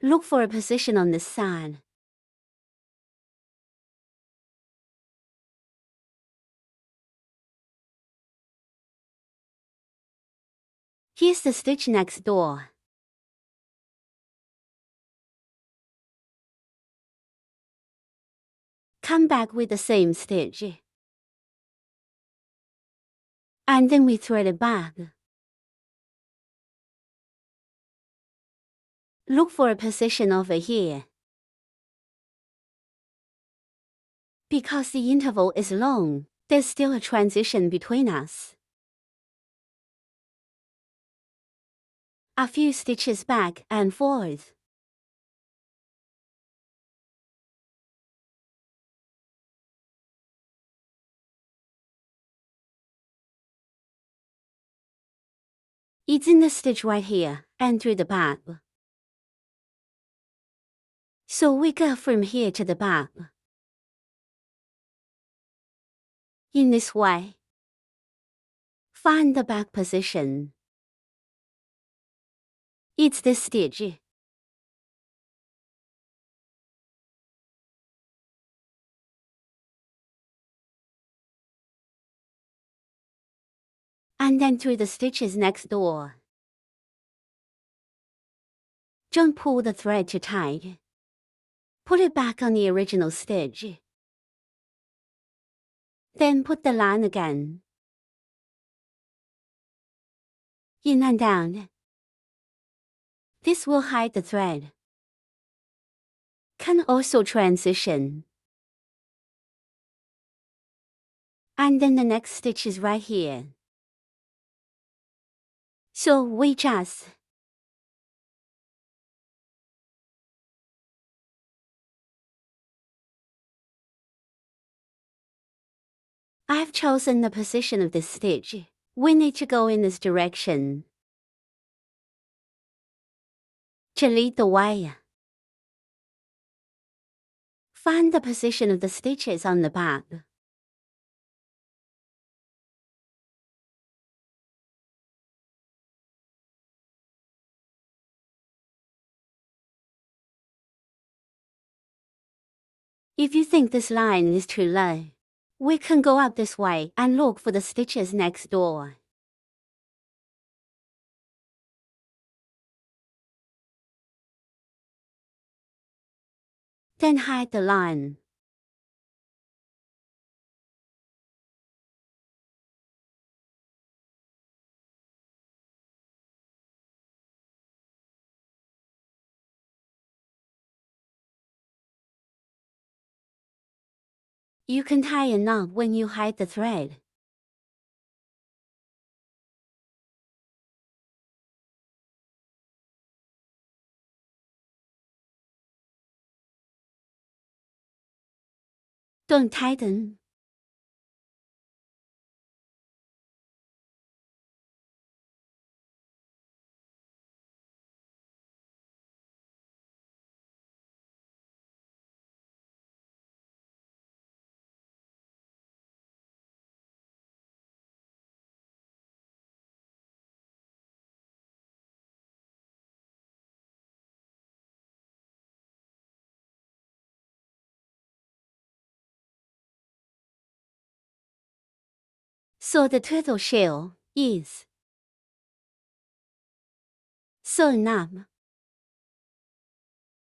look for a position on this side. Here's the stitch next door. Come back with the same stitch. And then we thread it back. Look for a position over here. Because the interval is long, there's still a transition between us. A few stitches back and forth. It's in the stitch right here and through the back. So we go from here to the back. In this way. Find the back position. It's this stitch. and then through the stitches next door. Don't pull the thread too tight. Put it back on the original stitch. Then put the line again. In and down. This will hide the thread. Can also transition. And then the next stitch is right here. So we just I've chosen the position of this stitch. We need to go in this direction to lead the way. Find the position of the stitches on the back. If you think this line is too low, we can go up this way and look for the stitches next door. Then hide the line. You can tie a knot when you hide the thread. Don't tighten. So the turtle shell is sewn up.